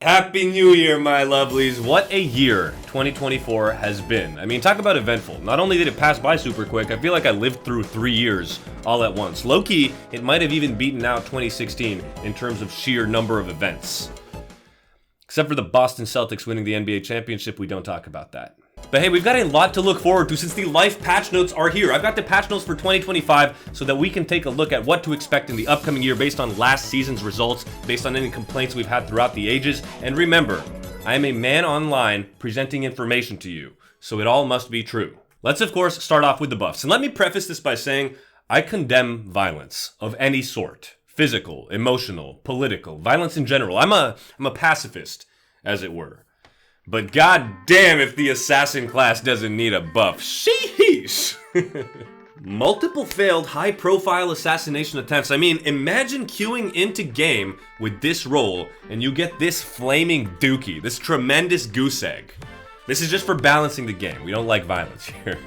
Happy New Year, my lovelies. What a year 2024 has been. I mean, talk about eventful. Not only did it pass by super quick, I feel like I lived through 3 years all at once. Low-key, it might have even beaten out 2016 in terms of sheer number of events. Except for the Boston Celtics winning the NBA championship, we don't talk about that. But hey, we've got a lot to look forward to since the life patch notes are here. I've got the patch notes for 2025 so that we can take a look at what to expect in the upcoming year based on last season's results, based on any complaints we've had throughout the ages. And remember, I am a man online presenting information to you, so it all must be true. Let's of course start off with the buffs. And let me preface this by saying I condemn violence of any sort. Physical, emotional, political, violence in general. I'm a pacifist, as it were. But goddamn if the assassin class doesn't need a buff. Sheesh! Multiple failed high-profile assassination attempts. I mean, imagine queuing into game with this role and you get this flaming dookie, this tremendous goose egg. This is just for balancing the game. We don't like violence here.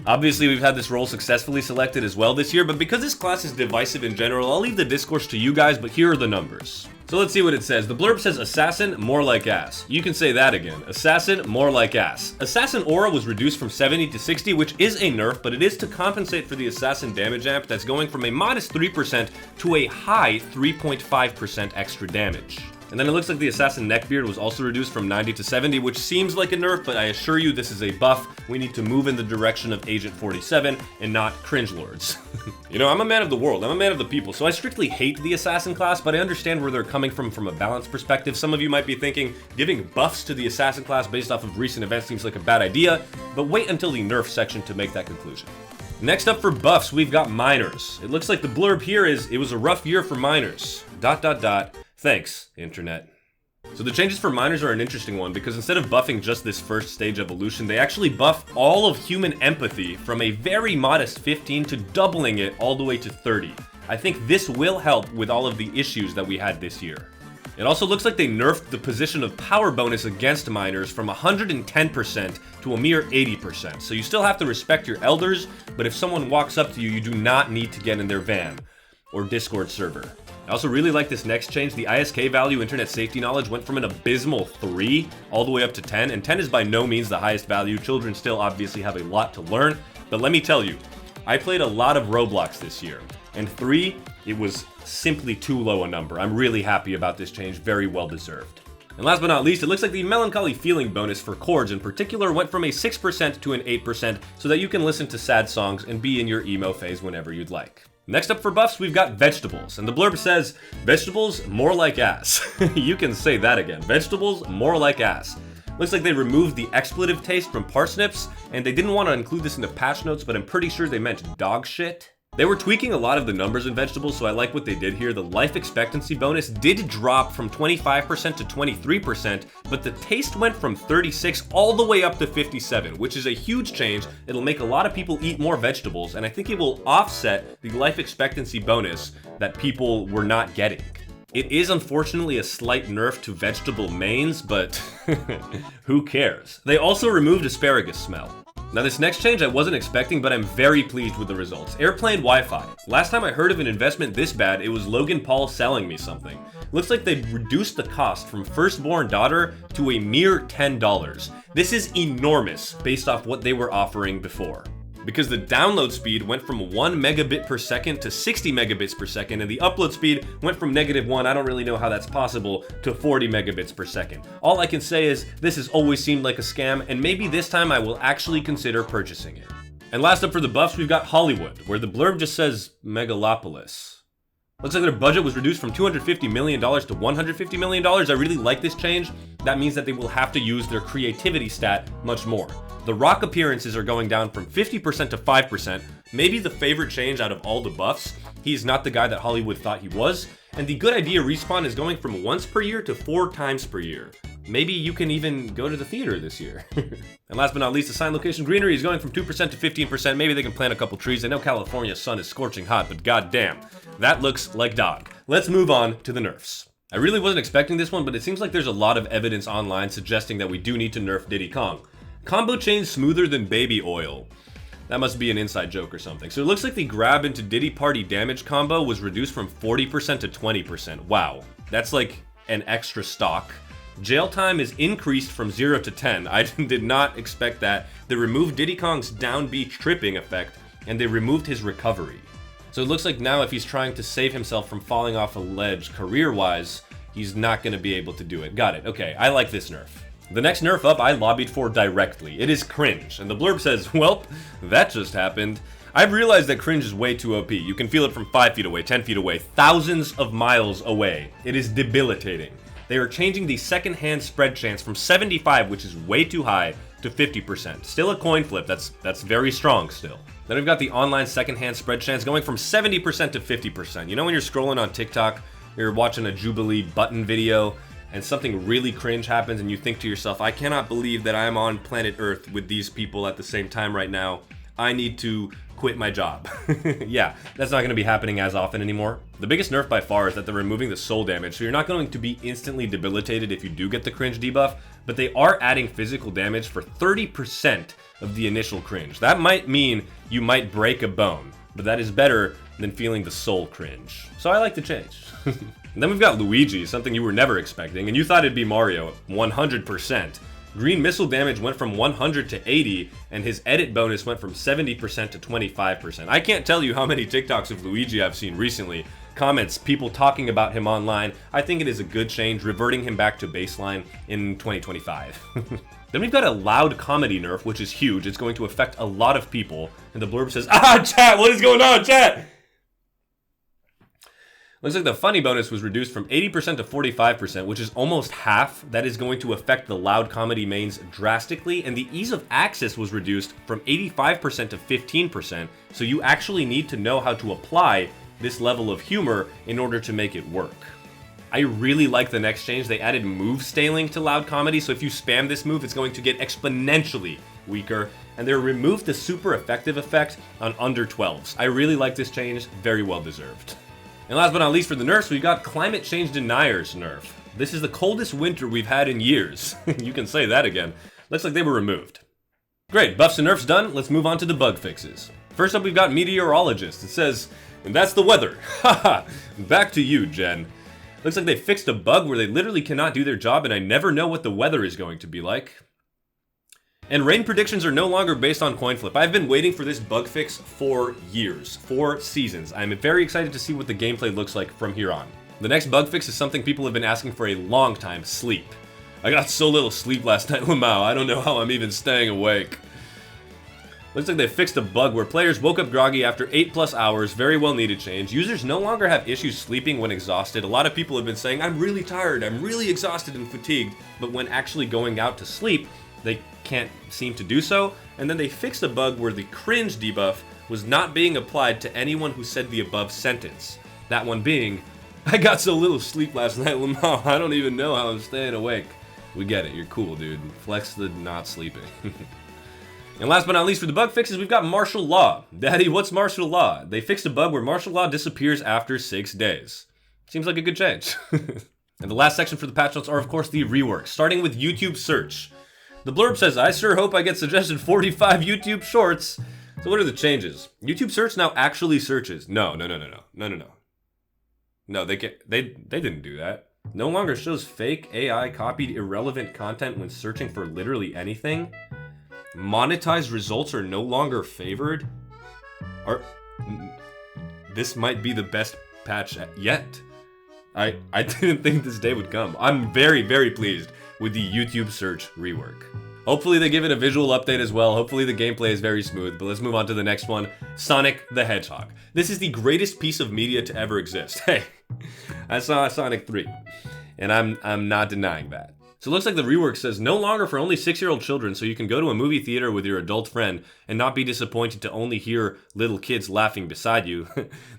Obviously, we've had this role successfully selected as well this year, but because this class is divisive in general, I'll leave the discourse to you guys, but here are the numbers. So let's see what it says. The blurb says Assassin, more like ass. You can say that again. Assassin, more like ass. Assassin aura was reduced from 70 to 60, which is a nerf, but it is to compensate for the Assassin damage amp that's going from a modest 3% to a high 3.5% extra damage. And then it looks like the Assassin neckbeard was also reduced from 90 to 70, which seems like a nerf, but I assure you this is a buff. We need to move in the direction of Agent 47 and not cringe lords. You know, I'm a man of the world, I'm a man of the people, so I strictly hate the Assassin class, but I understand where they're coming from a balance perspective. Some of you might be thinking, giving buffs to the Assassin class based off of recent events seems like a bad idea, but wait until the nerf section to make that conclusion. Next up for buffs, we've got miners. It looks like the blurb here is, it was a rough year for miners. ... Thanks, internet. So the changes for miners are an interesting one because instead of buffing just this first stage evolution, they actually buff all of human empathy from a very modest 15 to doubling it all the way to 30. I think this will help with all of the issues that we had this year. It also looks like they nerfed the position of power bonus against miners from 110% to a mere 80%. So you still have to respect your elders, but if someone walks up to you, you do not need to get in their van or Discord server. I also really like this next change. The ISK value, internet safety knowledge, went from an abysmal 3 all the way up to 10, and 10 is by no means the highest value. Children still obviously have a lot to learn, but let me tell you, I played a lot of Roblox this year, and 3, it was simply too low a number. I'm really happy about this change, very well deserved. And last but not least, it looks like the melancholy feeling bonus for chords in particular went from a 6% to an 8% so that you can listen to sad songs and be in your emo phase whenever you'd like. Next up for buffs, we've got vegetables, and the blurb says, vegetables, more like ass. You can say that again, vegetables, more like ass. Looks like they removed the expletive taste from parsnips, and they didn't want to include this in the patch notes, but I'm pretty sure they meant dog shit. They were tweaking a lot of the numbers in vegetables, so I like what they did here. The life expectancy bonus did drop from 25% to 23%, but the taste went from 36 all the way up to 57, which is a huge change. It'll make a lot of people eat more vegetables, and I think it will offset the life expectancy bonus that people were not getting. It is unfortunately a slight nerf to vegetable mains, but who cares? They also removed asparagus smell. Now this next change I wasn't expecting, but I'm very pleased with the results. Airplane Wi-Fi. Last time I heard of an investment this bad, it was Logan Paul selling me something. Looks like they've reduced the cost from firstborn daughter to a mere $10. This is enormous based off what they were offering before. Because the download speed went from 1 megabit per second to 60 megabits per second, and the upload speed went from -1, I don't really know how that's possible, to 40 megabits per second. All I can say is, this has always seemed like a scam, and maybe this time I will actually consider purchasing it. And last up for the buffs, we've got Hollywood, where the blurb just says Megalopolis. Looks like their budget was reduced from $250 million to $150 million. I really like this change. That means that they will have to use their creativity stat much more. The rock appearances are going down from 50% to 5%, maybe the favorite change out of all the buffs. He's not the guy that Hollywood thought he was, and the good idea respawn is going from once per year to 4 times per year. Maybe you can even go to the theater this year. And last but not least, assigned location greenery is going from 2% to 15%. Maybe they can plant a couple trees. I know California's sun is scorching hot, but goddamn, that looks like dog. Let's move on to the nerfs. I really wasn't expecting this one, but it seems like there's a lot of evidence online suggesting that we do need to nerf Diddy Kong. Combo chain smoother than baby oil. That must be an inside joke or something. So it looks like the grab into Diddy Party damage combo was reduced from 40% to 20%. Wow. That's like an extra stock Jail time is increased from 0 to 10. I did not expect that. They removed Diddy Kong's down B tripping effect, and they removed his recovery. So it looks like now if he's trying to save himself from falling off a ledge career-wise, he's not going to be able to do it. Got it. Okay, I like this nerf. The next nerf up I lobbied for directly. It is cringe, and the blurb says, "Welp, that just happened." I've realized that cringe is way too OP. You can feel it from 5 feet away, 10 feet away, thousands of miles away. It is debilitating. They are changing the second-hand spread chance from 75, which is way too high, to 50%. Still a coin flip, that's very strong still. Then we've got the online second-hand spread chance going from 70% to 50%. You know when you're scrolling on TikTok, you're watching a Jubilee button video, and something really cringe happens and you think to yourself, I cannot believe that I'm on planet Earth with these people at the same time right now. I need to quit my job. Yeah, that's not going to be happening as often anymore. The biggest nerf by far is that they're removing the soul damage, so you're not going to be instantly debilitated if you do get the cringe debuff, but they are adding physical damage for 30% of the initial cringe. That might mean you might break a bone, but that is better than feeling the soul cringe. So I like the change. And then we've got Luigi, something you were never expecting, and you thought it'd be Mario, 100%. Green missile damage went from 100 to 80, and his edit bonus went from 70% to 25%. I can't tell you how many TikToks of Luigi I've seen recently. Comments, people talking about him online. I think it is a good change, reverting him back to baseline in 2025. Then we've got a loud comedy nerf, which is huge. It's going to affect a lot of people. And the blurb says, chat, what is going on, chat? Looks like the funny bonus was reduced from 80% to 45%, which is almost half. That is going to affect the loud comedy mains drastically, and the ease of access was reduced from 85% to 15%, so you actually need to know how to apply this level of humor in order to make it work. I really like the next change. They added move scaling to loud comedy, so if you spam this move, it's going to get exponentially weaker, and they removed the super effective effect on under 12s. I really like this change, very well deserved. And last but not least for the nerfs, we've got Climate Change Deniers nerf. This is the coldest winter we've had in years. You can say that again. Looks like they were removed. Great, buffs and nerfs done. Let's move on to the bug fixes. First up, we've got Meteorologist. It says, and that's the weather. Haha, back to you, Jen. Looks like they fixed a bug where they literally cannot do their job, and I never know what the weather is going to be like. And rain predictions are no longer based on coin flip. I've been waiting for this bug fix for years, 4 seasons. I'm very excited to see what the gameplay looks like from here on. The next bug fix is something people have been asking for a long time, sleep. I got so little sleep last night, Lamau. I don't know how I'm even staying awake. Looks like they fixed a bug where players woke up groggy after 8+ hours, very well needed change. Users no longer have issues sleeping when exhausted. A lot of people have been saying, I'm really tired, I'm really exhausted and fatigued, but when actually going out to sleep, they can't seem to do so, and then they fixed a bug where the cringe debuff was not being applied to anyone who said the above sentence. That one being, I got so little sleep last night, Lamau, I don't even know how I'm staying awake. We get it, you're cool, dude. Flex the not sleeping. And last but not least for the bug fixes, we've got martial law. Daddy, what's martial law? They fixed a bug where martial law disappears after 6 days. Seems like a good change. And the last section for the patch notes are, of course, the reworks, starting with YouTube search. The blurb says, I sure hope I get suggested 45 YouTube shorts. So what are the changes? YouTube search now actually searches. No. No, they didn't do that. No longer shows fake AI copied irrelevant content when searching for literally anything. Monetized results are no longer favored. This might be the best patch yet. I didn't think this day would come. I'm very, very pleased with the YouTube search rework. Hopefully they give it a visual update as well. Hopefully the gameplay is very smooth, but let's move on to the next one. Sonic the Hedgehog. This is the greatest piece of media to ever exist. Hey, I saw Sonic 3, and I'm not denying that. So it looks like the rework says no longer for only 6-year-old children, so you can go to a movie theater with your adult friend and not be disappointed to only hear little kids laughing beside you.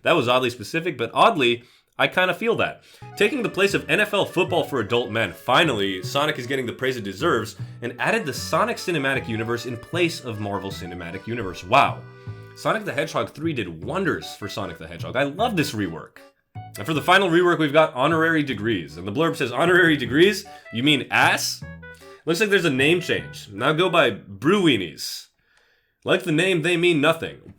That was oddly specific, but oddly, I kind of feel that. Taking the place of NFL football for adult men, finally, Sonic is getting the praise it deserves and added the Sonic Cinematic Universe in place of Marvel Cinematic Universe. Wow. Sonic the Hedgehog 3 did wonders for Sonic the Hedgehog. I love this rework. And for the final rework, we've got honorary degrees. And the blurb says, honorary degrees? You mean ass? Looks like there's a name change. Now go by Brewweenies. Like the name, they mean nothing.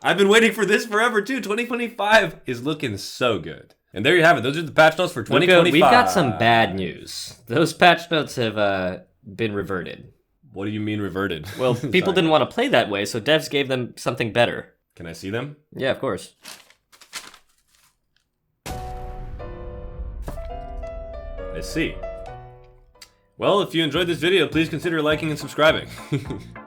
I've been waiting for this forever too. 2025 is looking so good. And there you have it. Those are the patch notes for 2025. Luca, we've got some bad news. Those patch notes have been reverted. What do you mean reverted? Well, people didn't want to play that way, so devs gave them something better. Can I see them? Yeah, of course. I see. Well, if you enjoyed this video, please consider liking and subscribing.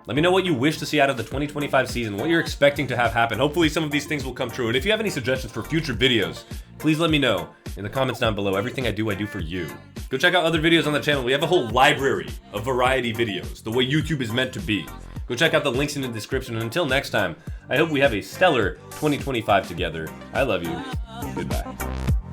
Let me know what you wish to see out of the 2025 season, what you're expecting to have happen. Hopefully some of these things will come true. And if you have any suggestions for future videos, please let me know in the comments down below. Everything I do for you. Go check out other videos on the channel. We have a whole library of variety videos, the way YouTube is meant to be. Go check out the links in the description. And until next time, I hope we have a stellar 2025 together. I love you. Goodbye.